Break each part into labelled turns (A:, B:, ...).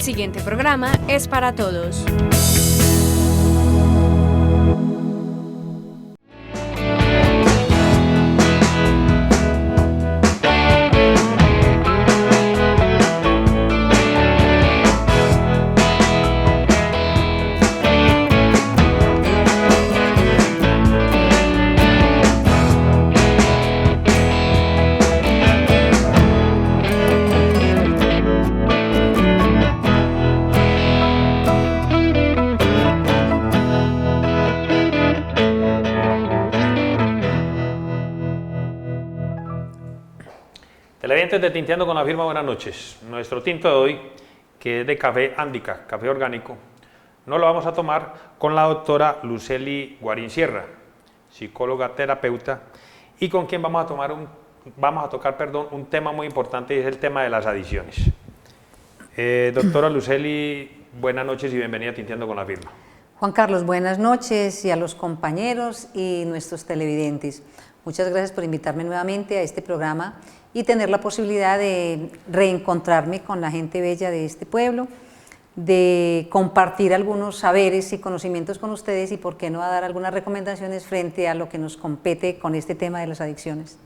A: siguiente programa es para todos.
B: Televidentes de Tinteando con la Firma, buenas noches. Nuestro tinto de hoy, que es de café Andica, café orgánico, nos lo vamos a tomar con la doctora Lucely Guarín Sierra, psicóloga terapeuta, y con quien vamos a tocar un tema muy importante, y es el tema de las adicciones. Doctora Lucely, buenas noches y bienvenida a Tinteando con la Firma.
C: Juan Carlos, buenas noches, y a los compañeros y nuestros televidentes. Muchas gracias por invitarme nuevamente a este programa y tener la posibilidad de reencontrarme con la gente bella de este pueblo, de compartir algunos saberes y conocimientos con ustedes y por qué no a dar algunas recomendaciones frente a lo que nos compete con este tema de las adicciones.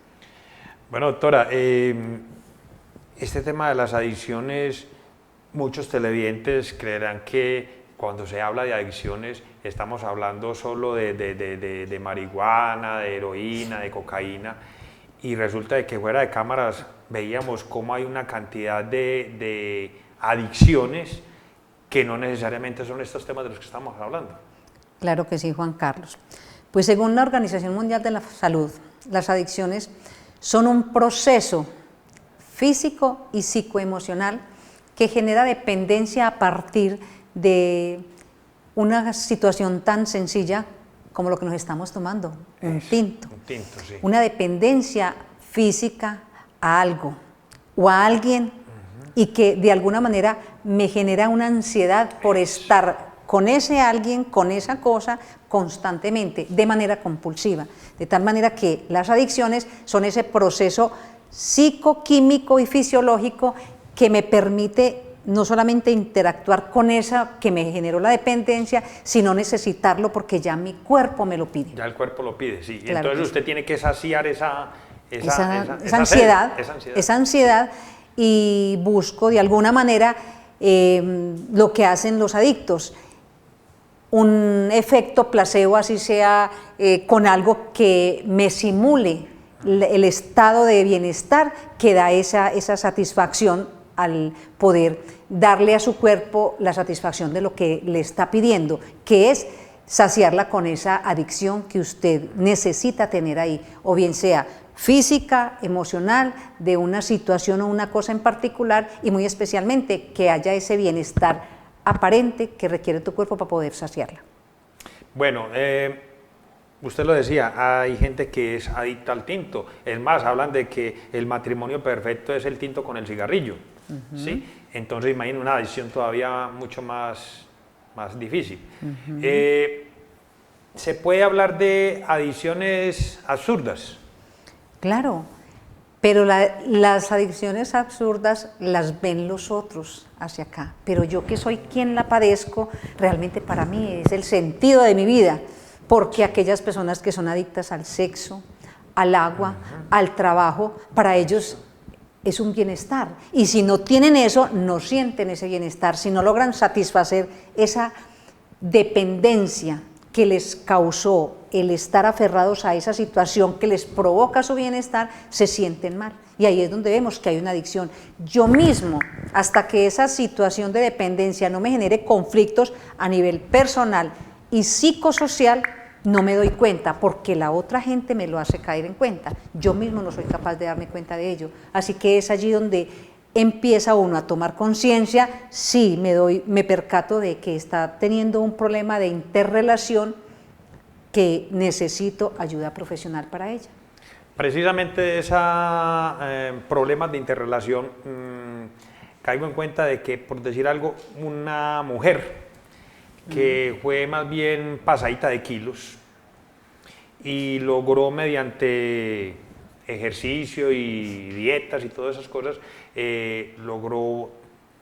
B: Bueno, doctora, este tema de las adicciones, muchos televidentes creerán que cuando se habla de adicciones estamos hablando solo de marihuana, de heroína, de cocaína, y resulta de que fuera de cámaras veíamos cómo hay una cantidad de adicciones que no necesariamente son estos temas de los que estamos hablando.
C: Claro que sí, Juan Carlos. Pues según la Organización Mundial de la Salud, las adicciones son un proceso físico y psicoemocional que genera dependencia a partir de una situación tan sencilla como lo que nos estamos tomando, un tinto.
B: Un tinto, sí.
C: Una dependencia física a algo o a alguien y que de alguna manera me genera una ansiedad por estar con ese alguien, con esa cosa constantemente, de manera compulsiva. De tal manera que las adicciones son ese proceso psicoquímico y fisiológico que me permite no solamente interactuar con esa que me generó la dependencia, sino necesitarlo porque ya mi cuerpo me lo pide.
B: Ya el cuerpo lo pide, sí.
C: Claro,
B: entonces usted tiene que saciar esa
C: ansiedad, y busco de alguna manera lo que hacen los adictos, un efecto placebo, así sea con algo que me simule el estado de bienestar que da esa satisfacción al poder darle a su cuerpo la satisfacción de lo que le está pidiendo, que es saciarla con esa adicción que usted necesita tener ahí, o bien sea física, emocional, de una situación o una cosa en particular, y muy especialmente que haya ese bienestar aparente que requiere tu cuerpo para poder saciarla.
B: Bueno, usted lo decía, hay gente que es adicta al tinto. Es más, hablan de que el matrimonio perfecto es el tinto con el cigarrillo. ¿Sí? Entonces imagino una adicción todavía mucho más difícil. ¿Se puede hablar de adicciones absurdas?
C: Claro, pero las adicciones absurdas las ven los otros hacia acá, pero yo que soy quien la padezco, realmente para mí es el sentido de mi vida, porque aquellas personas que son adictas al sexo, al agua, al trabajo, para ellos es un bienestar, y si no tienen eso, no sienten ese bienestar, si no logran satisfacer esa dependencia que les causó el estar aferrados a esa situación que les provoca su bienestar, se sienten mal, y ahí es donde vemos que hay una adicción. Yo mismo, hasta que esa situación de dependencia no me genere conflictos a nivel personal y psicosocial, no me doy cuenta, porque la otra gente me lo hace caer en cuenta. Yo mismo no soy capaz de darme cuenta de ello. Así que es allí donde empieza uno a tomar conciencia, sí, me percato de que está teniendo un problema de interrelación que necesito ayuda profesional para ella.
B: Precisamente esos problemas de interrelación, caigo en cuenta de que, por decir algo, una mujer que fue más bien pasadita de kilos y logró mediante ejercicio y dietas y todas esas cosas, logró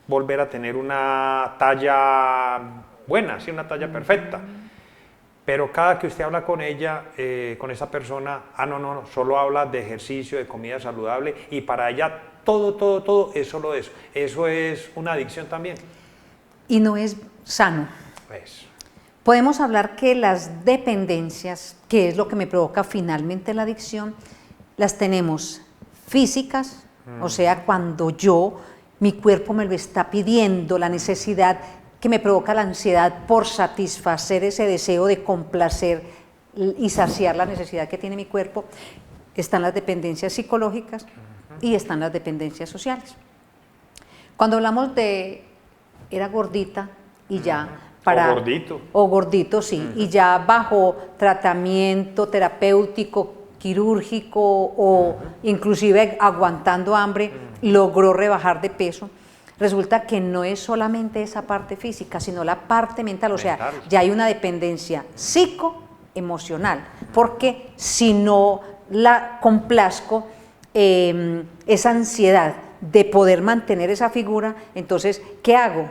B: volver a tener una talla buena, sí, una talla perfecta. Pero cada que usted habla con ella, con esa persona, no, solo habla de ejercicio, de comida saludable, y para ella todo es solo eso. Eso es una adicción también.
C: Y no es sano.
B: Pues,
C: Podemos hablar que las dependencias, que es lo que me provoca finalmente la adicción, las tenemos físicas, o sea, cuando mi cuerpo me lo está pidiendo, la necesidad que me provoca la ansiedad por satisfacer ese deseo de complacer y saciar la necesidad que tiene mi cuerpo. Están las dependencias psicológicas y están las dependencias sociales. Cuando hablamos de era gordita y ya para...
B: o gordito.
C: O gordito, sí, y ya bajo tratamiento terapéutico, quirúrgico o inclusive aguantando hambre, logró rebajar de peso. Resulta que no es solamente esa parte física, sino la parte mental, o sea, ya hay una dependencia psicoemocional, porque si no la complazco, esa ansiedad de poder mantener esa figura, entonces, ¿qué hago?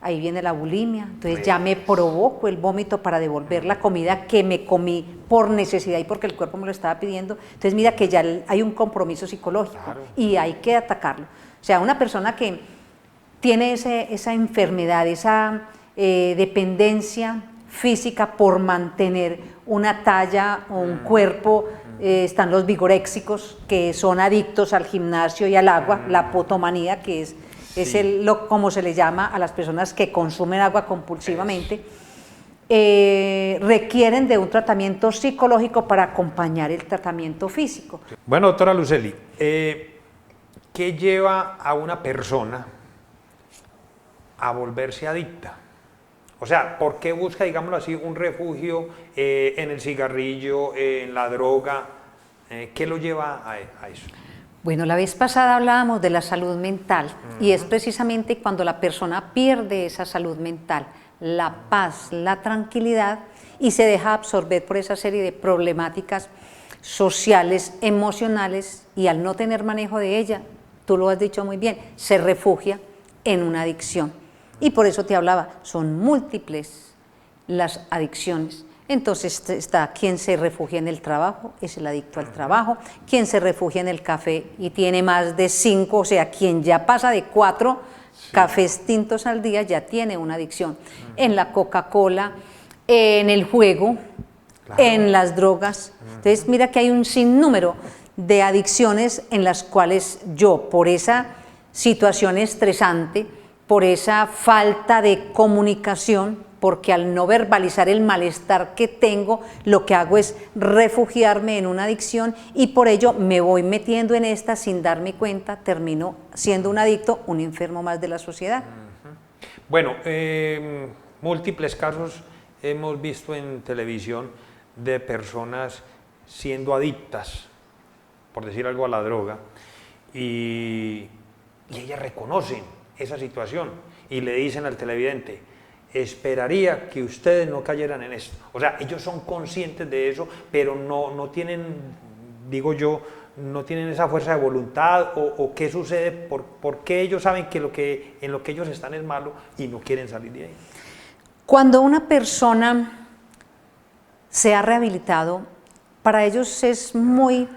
C: Ahí viene la bulimia, entonces ya me provoco el vómito para devolver la comida que me comí por necesidad y porque el cuerpo me lo estaba pidiendo. Entonces mira que ya hay un compromiso psicológico y hay que atacarlo. O sea, una persona que tiene esa enfermedad, esa dependencia física por mantener una talla o un cuerpo, están los vigoréxicos que son adictos al gimnasio y al agua, la potomanía, que es como se le llama a las personas que consumen agua compulsivamente, requieren de un tratamiento psicológico para acompañar el tratamiento físico.
B: Bueno, doctora Lucely, ¿qué lleva a una persona a volverse adicta? O sea, ¿por qué busca, digámoslo así, un refugio en el cigarrillo, en la droga? ¿Qué lo lleva a eso?
C: Bueno, la vez pasada hablábamos de la salud mental y es precisamente cuando la persona pierde esa salud mental, la paz, la tranquilidad y se deja absorber por esa serie de problemáticas sociales, emocionales, y al no tener manejo de ella, tú lo has dicho muy bien, se refugia en una adicción. Y por eso te hablaba, son múltiples las adicciones. Entonces está quien se refugia en el trabajo, es el adicto al trabajo, quien se refugia en el café y tiene más de 5, o sea, quien ya pasa de 4 cafés tintos al día ya tiene una adicción. En la Coca-Cola, en el juego, en las drogas. Entonces mira que hay un sinnúmero de adicciones en las cuales yo, por esa situación estresante, por esa falta de comunicación, porque al no verbalizar el malestar que tengo, lo que hago es refugiarme en una adicción y por ello me voy metiendo en esta sin darme cuenta, termino siendo un adicto, un enfermo más de la sociedad.
B: Bueno, múltiples casos hemos visto en televisión de personas siendo adictas, por decir algo, a la droga, y ellas reconocen esa situación y le dicen al televidente: esperaría que ustedes no cayeran en esto. O sea, ellos son conscientes de eso, pero no tienen, digo yo, no tienen esa fuerza de voluntad o qué sucede, por qué ellos saben que en lo que ellos están es malo y no quieren salir de ahí.
C: Cuando una persona se ha rehabilitado, para ellos es muy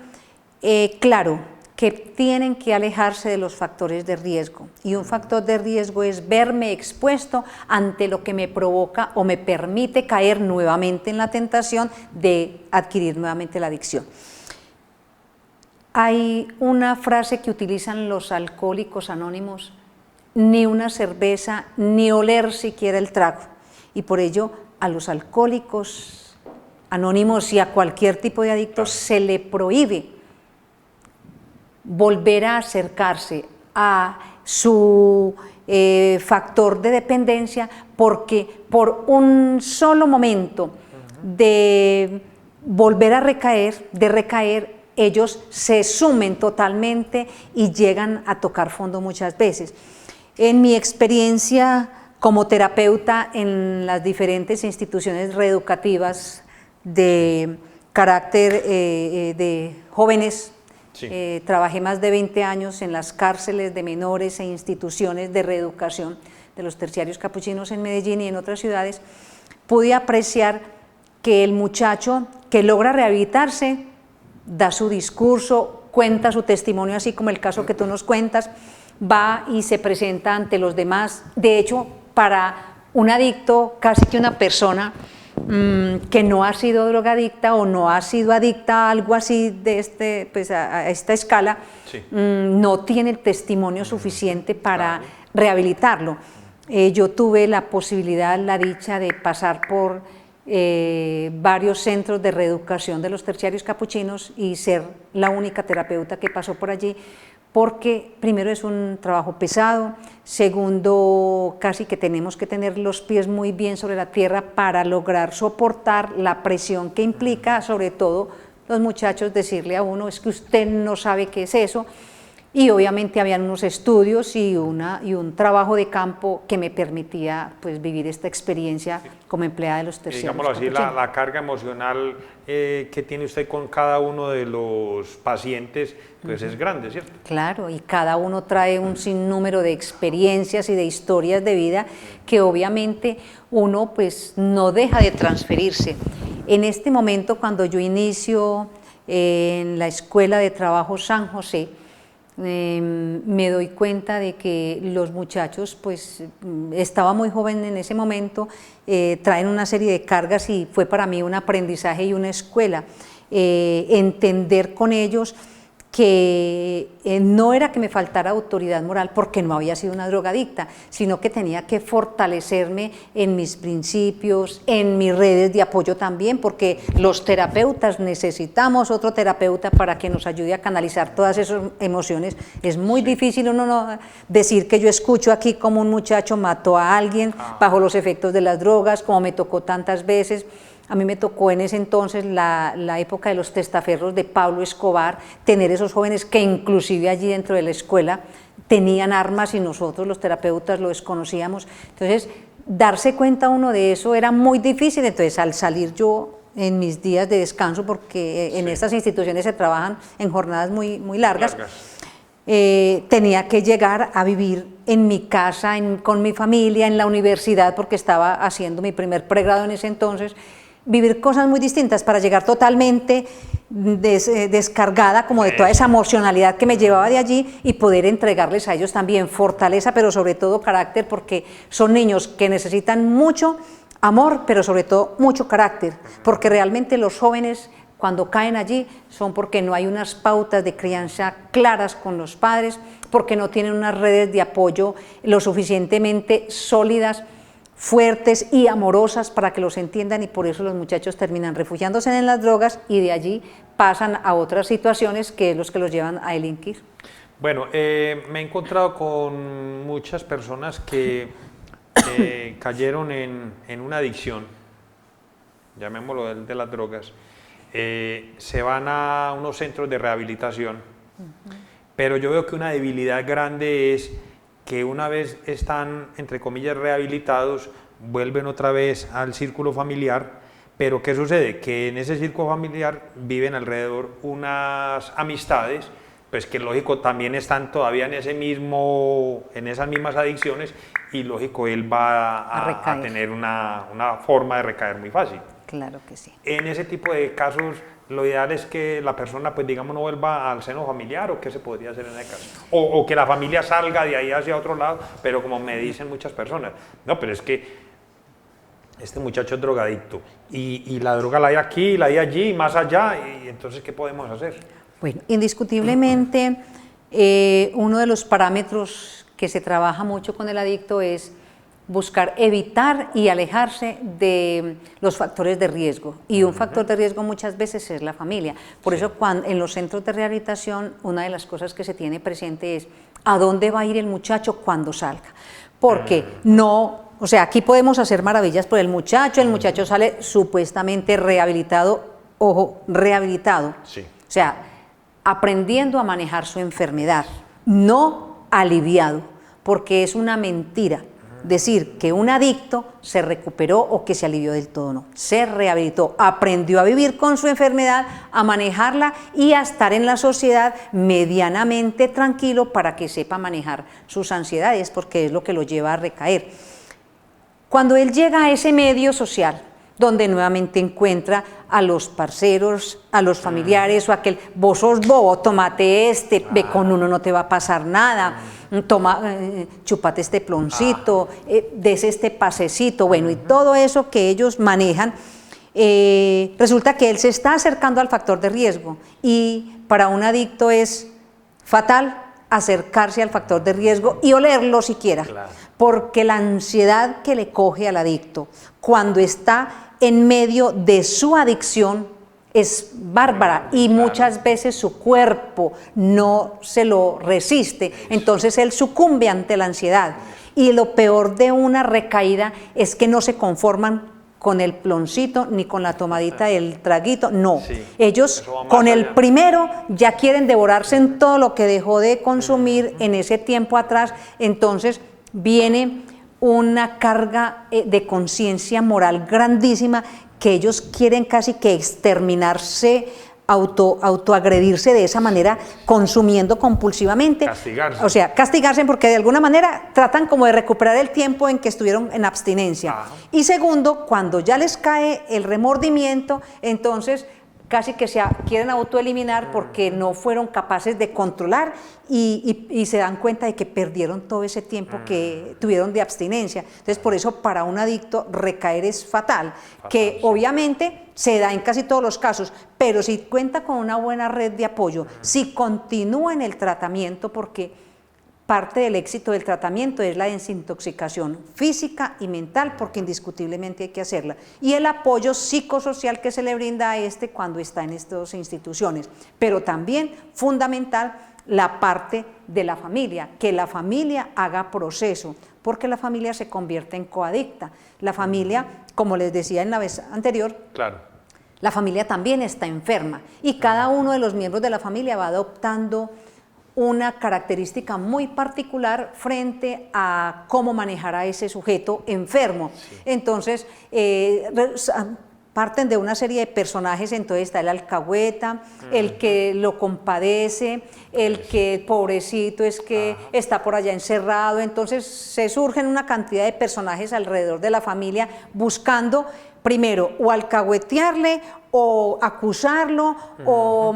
C: claro que tienen que alejarse de los factores de riesgo, y un factor de riesgo es verme expuesto ante lo que me provoca o me permite caer nuevamente en la tentación de adquirir nuevamente la adicción. Hay una frase que utilizan los alcohólicos anónimos: ni una cerveza, ni oler siquiera el trago, y por ello a los alcohólicos anónimos y a cualquier tipo de adicto se le prohíbe volver a acercarse a su factor de dependencia, porque por un solo momento de volver a recaer, ellos se sumen totalmente y llegan a tocar fondo muchas veces. En mi experiencia como terapeuta en las diferentes instituciones reeducativas de carácter de jóvenes
B: Sí.
C: Trabajé más de 20 años en las cárceles de menores e instituciones de reeducación de los terciarios capuchinos en Medellín y en otras ciudades. Pude apreciar que el muchacho que logra rehabilitarse da su discurso, cuenta su testimonio, así como el caso que tú nos cuentas, va y se presenta ante los demás. De hecho, para un adicto, casi que una persona que no ha sido drogadicta o no ha sido adicta a algo así de pues a esta escala,
B: Sí.
C: no tiene el testimonio suficiente para rehabilitarlo. Yo tuve la posibilidad, la dicha de pasar por varios centros de reeducación de los terciarios capuchinos y ser la única terapeuta que pasó por allí, porque primero es un trabajo pesado, segundo casi que tenemos que tener los pies muy bien sobre la tierra para lograr soportar la presión que implica, sobre todo los muchachos, decirle a uno es que usted no sabe qué es eso. Y obviamente habían unos estudios y un trabajo de campo que me permitía pues vivir esta experiencia como empleada de los terciarios
B: Digámoslo así,
C: capuchinos.
B: la carga emocional que tiene usted con cada uno de los pacientes pues es grande, ¿cierto?
C: Claro, y cada uno trae un sinnúmero de experiencias y de historias de vida que obviamente uno pues no deja de transferirse. En este momento, cuando yo inicio en la Escuela de Trabajo San José, me doy cuenta de que los muchachos, pues estaba muy joven en ese momento, traen una serie de cargas y fue para mí un aprendizaje y una escuela, entender con ellos que no era que me faltara autoridad moral porque no había sido una drogadicta, sino que tenía que fortalecerme en mis principios, en mis redes de apoyo también, porque los terapeutas necesitamos otro terapeuta para que nos ayude a canalizar todas esas emociones. Es muy difícil uno no decir que yo escucho aquí como un muchacho mató a alguien bajo los efectos de las drogas, como me tocó tantas veces. A mí me tocó en ese entonces la época de los testaferros de Pablo Escobar, tener esos jóvenes que inclusive allí dentro de la escuela tenían armas y nosotros los terapeutas lo desconocíamos. Entonces, darse cuenta uno de eso era muy difícil. Entonces, al salir yo en mis días de descanso, porque en estas instituciones se trabajan en jornadas muy largas, tenía que llegar a vivir en mi casa, con mi familia, en la universidad, porque estaba haciendo mi primer pregrado en ese entonces, vivir cosas muy distintas para llegar totalmente descargada como de toda esa emocionalidad que me llevaba de allí y poder entregarles a ellos también fortaleza, pero sobre todo carácter, porque son niños que necesitan mucho amor, pero sobre todo mucho carácter, porque realmente los jóvenes cuando caen allí son porque no hay unas pautas de crianza claras con los padres, porque no tienen unas redes de apoyo lo suficientemente sólidas, fuertes y amorosas para que los entiendan, y por eso los muchachos terminan refugiándose en las drogas y de allí pasan a otras situaciones que es los que los llevan a delinquir.
B: Bueno, me he encontrado con muchas personas que cayeron en una adicción, llamémoslo de las drogas, se van a unos centros de rehabilitación, pero yo veo que una debilidad grande es que una vez están, entre comillas, rehabilitados, vuelven otra vez al círculo familiar, pero ¿qué sucede? Que en ese círculo familiar viven alrededor unas amistades, pues que lógico también están todavía en esas mismas adicciones, y lógico él va a tener una forma de recaer muy fácil.
C: Claro que sí.
B: En ese tipo de casos, lo ideal es que la persona, pues digamos, no vuelva al seno familiar, ¿o qué se podría hacer en ese caso? O que la familia salga de ahí hacia otro lado, pero como me dicen muchas personas, no, pero es que este muchacho es drogadicto, y la droga la hay aquí, la hay allí, más allá, y entonces, ¿qué podemos hacer?
C: Bueno, indiscutiblemente, uno de los parámetros que se trabaja mucho con el adicto es buscar evitar y alejarse de los factores de riesgo, y un factor de riesgo muchas veces es la familia. Por eso en los centros de rehabilitación una de las cosas que se tiene presente es a dónde va a ir el muchacho cuando salga, porque no, o sea, aquí podemos hacer maravillas por el muchacho sale supuestamente rehabilitado, ojo, rehabilitado,
B: Sí.
C: o sea, aprendiendo a manejar su enfermedad, no aliviado, porque es una mentira decir que un adicto se recuperó o que se alivió del todo, no, se rehabilitó, aprendió a vivir con su enfermedad, a manejarla y a estar en la sociedad medianamente tranquilo para que sepa manejar sus ansiedades, porque es lo que lo lleva a recaer. Cuando él llega a ese medio social, donde nuevamente encuentra a los parceros, a los familiares o aquel, vos sos bobo, tomate este, ve con uno no te va a pasar nada, toma, chupate este ploncito, des este pasecito, bueno, y todo eso que ellos manejan, resulta que él se está acercando al factor de riesgo y para un adicto es fatal acercarse al factor de riesgo y olerlo siquiera, claro, porque la ansiedad que le coge al adicto cuando está en medio de su adicción es bárbara y muchas veces su cuerpo no se lo resiste, entonces él sucumbe ante la ansiedad y lo peor de una recaída es que no se conforman con el ploncito ni con la tomadita del traguito, no, sí, ellos con el primero ya quieren devorarse en todo lo que dejó de consumir en ese tiempo atrás, entonces viene una carga de conciencia moral grandísima que ellos quieren casi que exterminarse, autoagredirse de esa manera, consumiendo compulsivamente.
B: Castigarse.
C: O sea, castigarse porque de alguna manera tratan como de recuperar el tiempo en que estuvieron en abstinencia. Ajá. Y segundo, cuando ya les cae el remordimiento, entonces casi que se quieren autoeliminar porque no fueron capaces de controlar y se dan cuenta de que perdieron todo ese tiempo que tuvieron de abstinencia. Entonces, por eso para un adicto recaer es fatal, que obviamente se da en casi todos los casos, pero si cuenta con una buena red de apoyo, si continúa en el tratamiento, porque parte del éxito del tratamiento es la desintoxicación física y mental, porque indiscutiblemente hay que hacerla, y el apoyo psicosocial que se le brinda a cuando está en estas instituciones, pero también fundamental la parte de la familia, que la familia haga proceso, porque la familia se convierte en coadicta. La familia, como les decía en la vez anterior,
B: claro,
C: la familia también está enferma y cada uno de los miembros de la familia va adoptando una característica muy particular frente a cómo manejar a ese sujeto enfermo. Sí. Entonces, parten de una serie de personajes, entonces está el alcahueta, el que lo compadece, el que pobrecito es que está por allá encerrado, entonces se surgen una cantidad de personajes alrededor de la familia buscando primero o alcahuetearle o acusarlo o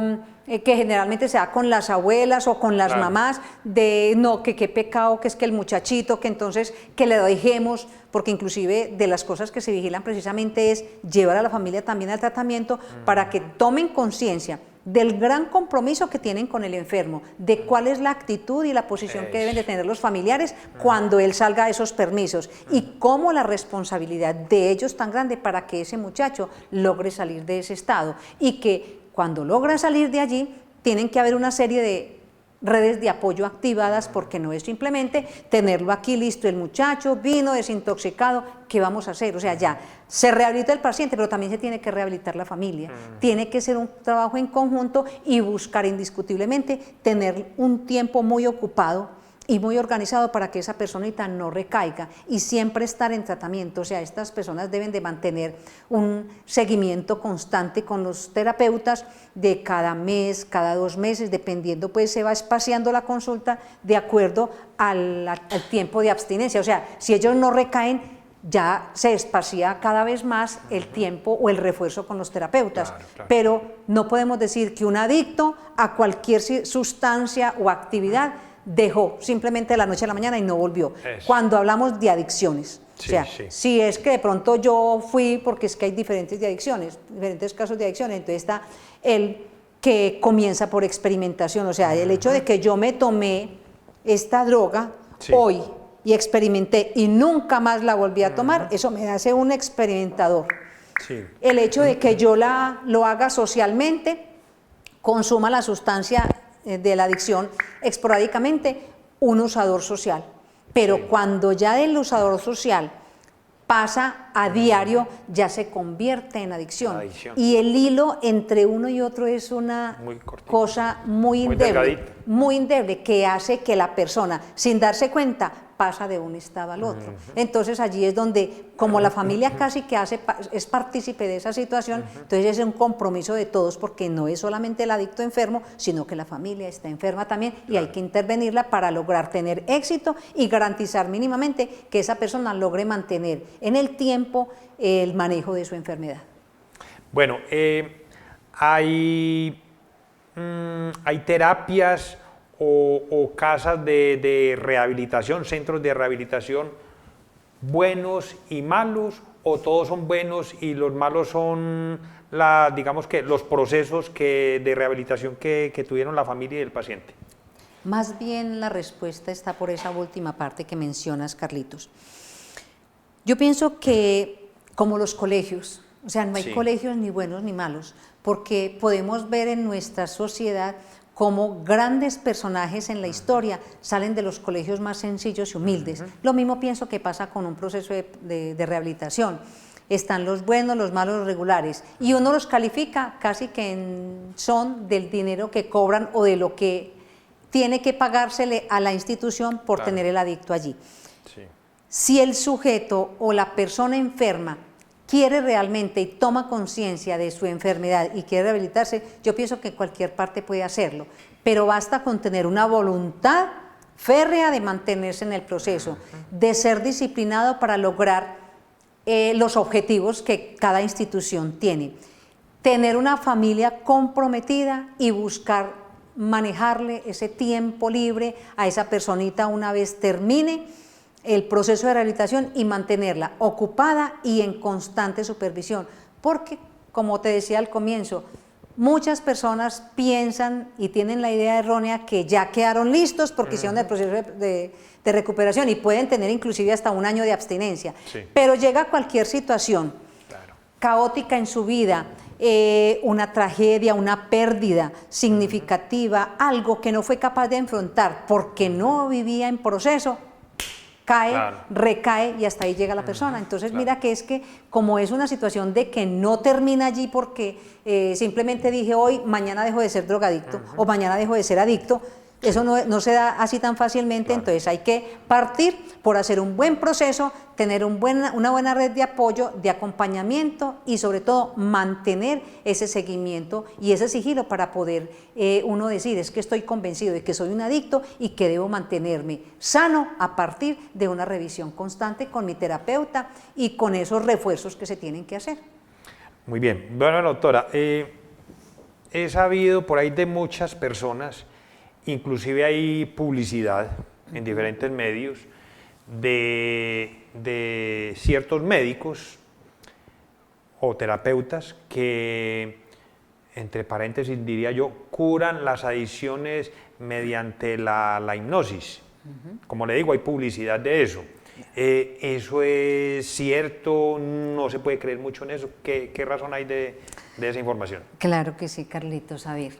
C: que generalmente se da con las abuelas o con las mamás de no, que qué pecado, que es que el muchachito, que entonces que le dejemos, porque inclusive de las cosas que se vigilan precisamente es llevar a la familia también al tratamiento para que tomen conciencia del gran compromiso que tienen con el enfermo, de cuál es la actitud y la posición que deben de tener los familiares cuando él salga de esos permisos y cómo la responsabilidad de ellos tan grande para que ese muchacho logre salir de ese estado y que cuando logra salir de allí tienen que haber una serie de redes de apoyo activadas porque no es simplemente tenerlo aquí listo, el muchacho vino desintoxicado, ¿qué vamos a hacer? O sea, ya se rehabilita el paciente, pero también se tiene que rehabilitar la familia, tiene que ser un trabajo en conjunto y buscar indiscutiblemente tener un tiempo muy ocupado y muy organizado para que esa personita no recaiga y siempre estar en tratamiento, o sea, estas personas deben de mantener un seguimiento constante con los terapeutas de cada mes, cada 2 meses, dependiendo, pues se va espaciando la consulta de acuerdo al tiempo de abstinencia, o sea, si ellos no recaen, ya se espacía cada vez más el tiempo o el refuerzo con los terapeutas, pero no podemos decir que un adicto a cualquier sustancia o actividad dejó simplemente de la noche a la mañana y no volvió. Eso. Cuando hablamos de adicciones, o sea, si es que de pronto yo fui, porque es que hay diferentes de adicciones, diferentes casos de adicciones, entonces está el que comienza por experimentación, o sea, el hecho de que yo me tomé esta droga hoy y experimenté y nunca más la volví a tomar, eso me hace un experimentador. El hecho de que yo lo haga socialmente, consuma la sustancia de la adicción esporádicamente, un usador social, pero cuando ya del usador social pasa a diario, ya se convierte en adicción. Y el hilo entre uno y otro es una cosa muy endeble. muy endeble que hace que la persona, sin darse cuenta, pasa de un estado al otro. Entonces allí es donde, como la familia casi que es partícipe de esa situación, entonces es un compromiso de todos, porque no es solamente el adicto enfermo, sino que la familia está enferma también y hay que intervenirla para lograr tener éxito y garantizar mínimamente que esa persona logre mantener en el tiempo el manejo de su enfermedad.
B: Bueno, hay terapias o casas de rehabilitación, centros de rehabilitación buenos y malos, o todos son buenos y los malos son digamos que los procesos de rehabilitación que tuvieron la familia y el paciente.
C: Más bien la respuesta está por esa última parte que mencionas, Carlitos. Yo pienso que como los colegios, o sea, no hay colegios ni buenos ni malos, porque podemos ver en nuestra sociedad como grandes personajes en la historia salen de los colegios más sencillos y humildes. Lo mismo pienso que pasa con un proceso de rehabilitación. Están los buenos, los malos, los regulares, y uno los califica casi que en son del dinero que cobran o de lo que tiene que pagársele a la institución por tener el adicto allí. Sí. Si el sujeto o la persona enferma quiere realmente y toma conciencia de su enfermedad y quiere rehabilitarse, yo pienso que cualquier parte puede hacerlo, pero basta con tener una voluntad férrea de mantenerse en el proceso, de ser disciplinado para lograr los objetivos que cada institución tiene, tener una familia comprometida y buscar manejarle ese tiempo libre a esa personita una vez termine el proceso de rehabilitación y mantenerla ocupada y en constante supervisión, porque como te decía al comienzo, muchas personas piensan y tienen la idea errónea que ya quedaron listos porque hicieron el proceso de recuperación y pueden tener inclusive hasta un año de abstinencia, pero llega cualquier situación caótica en su vida, una tragedia, una pérdida significativa, algo que no fue capaz de enfrentar porque no vivía en proceso, cae, recae y hasta ahí llega la persona. Entonces mira que es que como es una situación de que no termina allí porque simplemente dije hoy, mañana dejo de ser drogadicto o mañana dejo de ser adicto, eso no se da así tan fácilmente, entonces hay que partir por hacer un buen proceso, tener una buena red de apoyo, de acompañamiento y sobre todo mantener ese seguimiento y ese sigilo para poder uno decir, es que estoy convencido de que soy un adicto y que debo mantenerme sano a partir de una revisión constante con mi terapeuta y con esos refuerzos que se tienen que hacer.
B: Muy bien. Bueno, doctora, he sabido por ahí de muchas personas, inclusive hay publicidad en diferentes medios de ciertos médicos o terapeutas que, entre paréntesis diría yo, curan las adicciones mediante la hipnosis. Como le digo, hay publicidad de eso. ¿Eso es cierto? ¿No se puede creer mucho en eso? ¿Qué razón hay de esa información?
C: Claro que sí, Carlitos. A ver,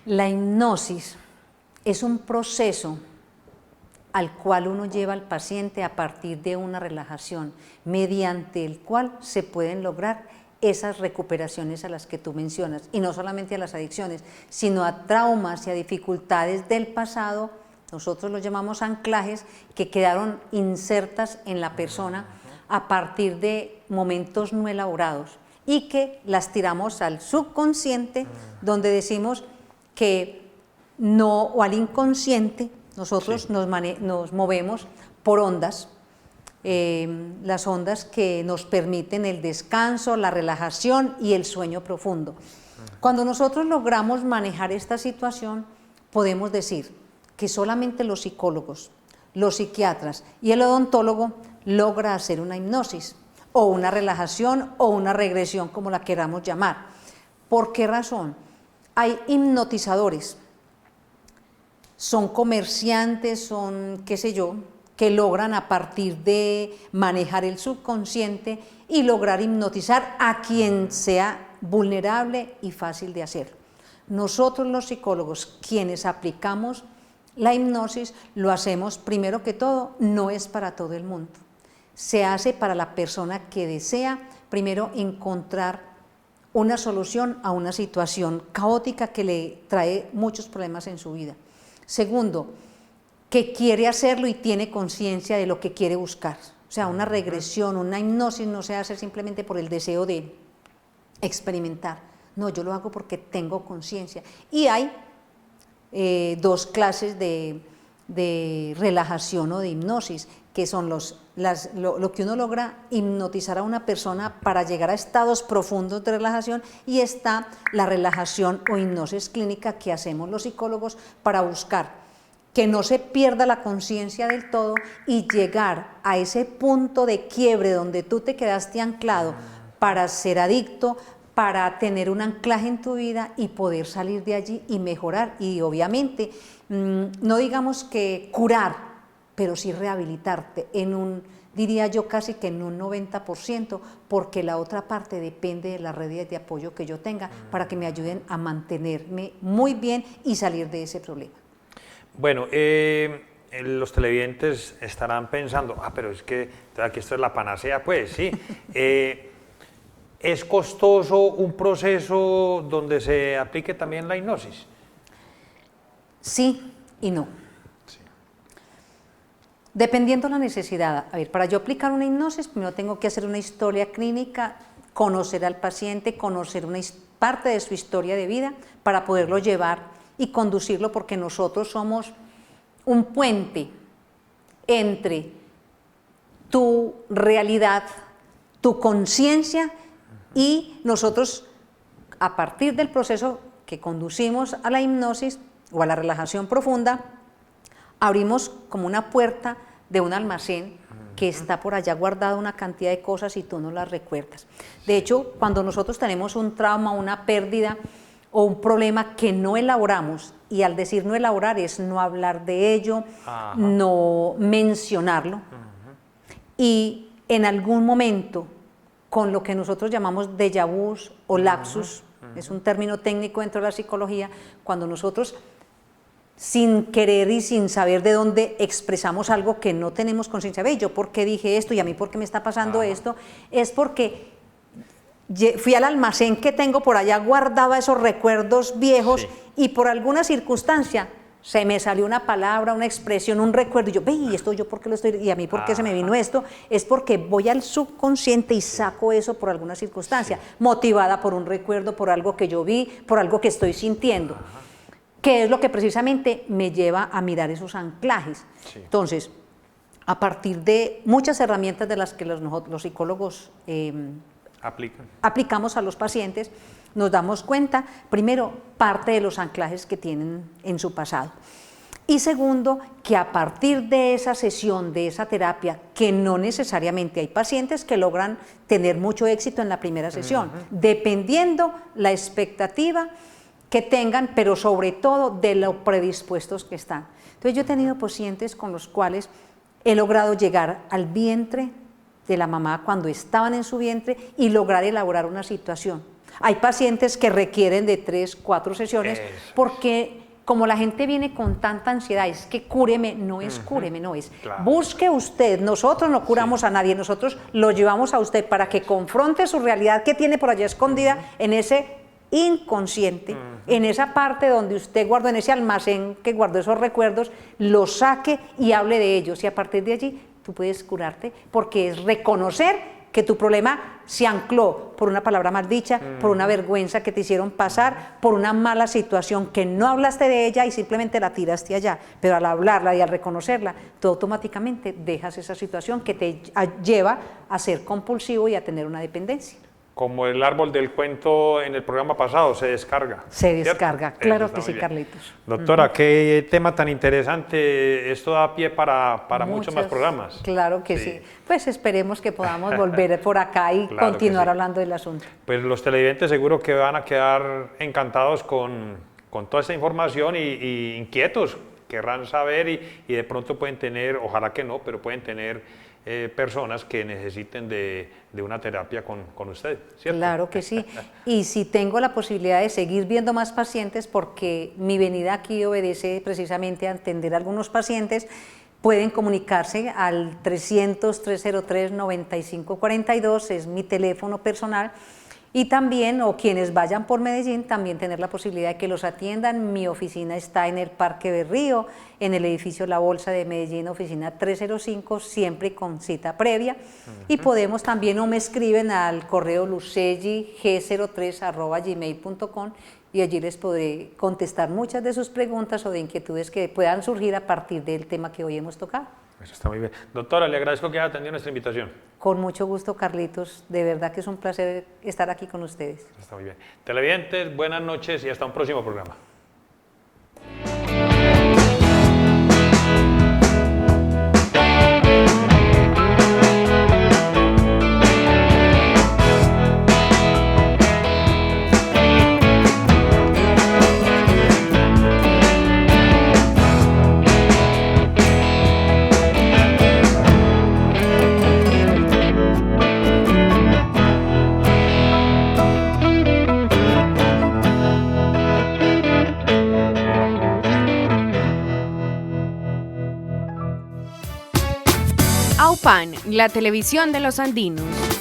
C: la hipnosis es un proceso al cual uno lleva al paciente a partir de una relajación, mediante el cual se pueden lograr esas recuperaciones a las que tú mencionas, y no solamente a las adicciones, sino a traumas y a dificultades del pasado, nosotros los llamamos anclajes, que quedaron insertas en la persona a partir de momentos no elaborados, y que las tiramos al subconsciente, donde decimos que no, o al inconsciente, nosotros nos movemos por ondas, las ondas que nos permiten el descanso, la relajación y el sueño profundo. Cuando nosotros logramos manejar esta situación, podemos decir que solamente los psicólogos, los psiquiatras y el odontólogo logra hacer una hipnosis, o una relajación, o una regresión, como la queramos llamar. ¿Por qué razón? Hay hipnotizadores, son comerciantes, son qué sé yo, que logran a partir de manejar el subconsciente y lograr hipnotizar a quien sea vulnerable y fácil de hacer. Nosotros los psicólogos, quienes aplicamos la hipnosis, lo hacemos primero que todo, no es para todo el mundo. Se hace para la persona que desea primero encontrar una solución a una situación caótica que le trae muchos problemas en su vida. Segundo, que quiere hacerlo y tiene conciencia de lo que quiere buscar. O sea, una regresión, una hipnosis no se hace simplemente por el deseo de experimentar. No, yo lo hago porque tengo conciencia. Y hay dos clases de relajación o de hipnosis, que son lo que uno logra hipnotizar a una persona para llegar a estados profundos de relajación, y está la relajación o hipnosis clínica que hacemos los psicólogos para buscar que no se pierda la conciencia del todo y llegar a ese punto de quiebre donde tú te quedaste anclado para ser adicto, para tener un anclaje en tu vida y poder salir de allí y mejorar. Y obviamente, no digamos que curar, pero sí rehabilitarte diría yo casi que en un 90%, porque la otra parte depende de las redes de apoyo que yo tenga para que me ayuden a mantenerme muy bien y salir de ese problema.
B: Bueno, los televidentes estarán pensando, pero es que aquí esto es la panacea, pues sí. ¿Es costoso un proceso donde se aplique también la hipnosis?
C: Sí y no.
B: Sí.
C: Dependiendo de la necesidad. A ver, para yo aplicar una hipnosis, primero tengo que hacer una historia clínica, conocer al paciente, conocer una parte de su historia de vida para poderlo llevar y conducirlo, porque nosotros somos un puente entre tu realidad, tu conciencia, y nosotros, a partir del proceso que conducimos a la hipnosis o a la relajación profunda, abrimos como una puerta de un almacén que está por allá guardada una cantidad de cosas y tú no las recuerdas. De hecho, cuando nosotros tenemos un trauma, una pérdida o un problema que no elaboramos, y al decir no elaborar es no hablar de ello, no mencionarlo, y en algún momento, con lo que nosotros llamamos déjà vu o lapsus, es un término técnico dentro de la psicología, cuando nosotros sin querer y sin saber de dónde expresamos algo que no tenemos conciencia, ve, yo por qué dije esto y a mí por qué me está pasando esto, es porque fui al almacén que tengo por allá, guardaba esos recuerdos viejos, y por alguna circunstancia se me salió una palabra, una expresión, un recuerdo, y yo, ve, ¿y esto yo por qué lo estoy, y a mí por qué se me vino esto? Es porque voy al subconsciente y saco eso por alguna circunstancia, motivada por un recuerdo, por algo que yo vi, por algo que estoy sintiendo, que es lo que precisamente me lleva a mirar esos anclajes. Entonces, a partir de muchas herramientas de las que los psicólogos aplicamos a los pacientes, nos damos cuenta, primero, parte de los anclajes que tienen en su pasado. Y segundo, que a partir de esa sesión, de esa terapia, que no necesariamente hay pacientes que logran tener mucho éxito en la primera sesión, dependiendo la expectativa que tengan, pero sobre todo de lo predispuestos que están. Entonces yo he tenido pacientes con los cuales he logrado llegar al vientre de la mamá cuando estaban en su vientre y lograr elaborar una situación. Hay pacientes que requieren de 3, 4 sesiones, porque como la gente viene con tanta ansiedad, es que cúreme, no es cúreme, no es, busque usted, nosotros no curamos a nadie, nosotros lo llevamos a usted para que confronte su realidad que tiene por allá escondida en ese inconsciente, en esa parte donde usted guardó, en ese almacén que guardó esos recuerdos, los saque y hable de ellos, y a partir de allí tú puedes curarte, porque es reconocer que tu problema se ancló por una palabra mal dicha, por una vergüenza que te hicieron pasar, por una mala situación que no hablaste de ella y simplemente la tiraste allá, pero al hablarla y al reconocerla, tú automáticamente dejas esa situación que te lleva a ser compulsivo y a tener una dependencia.
B: Como el árbol del cuento en el programa pasado, se descarga.
C: Se descarga, claro que sí, Carlitos.
B: Doctora, qué tema tan interesante. Esto da pie para muchos más programas.
C: Claro que sí. Pues esperemos que podamos volver por acá y continuar hablando del asunto.
B: Pues los televidentes seguro que van a quedar encantados con toda esta información y inquietos. Querrán saber y de pronto pueden tener, ojalá que no, pero pueden tener personas que necesiten de una terapia con usted, ¿cierto?
C: Claro que sí, y si tengo la posibilidad de seguir viendo más pacientes, porque mi venida aquí obedece precisamente a atender a algunos pacientes, pueden comunicarse al 300-303-9542, es mi teléfono personal, Y también, o quienes vayan por Medellín, también tener la posibilidad de que los atiendan. Mi oficina está en el Parque Berrío, en el edificio La Bolsa de Medellín, oficina 305, siempre con cita previa. Y podemos también, o me escriben al correo lucellig03@gmail.com, y allí les podré contestar muchas de sus preguntas o de inquietudes que puedan surgir a partir del tema que hoy hemos tocado.
B: Eso está muy bien. Doctora, le agradezco que haya atendido nuestra invitación.
C: Con mucho gusto, Carlitos. De verdad que es un placer estar aquí con ustedes.
B: Está muy bien. Televidentes, buenas noches y hasta un próximo programa.
A: AUPAN, la televisión de los andinos.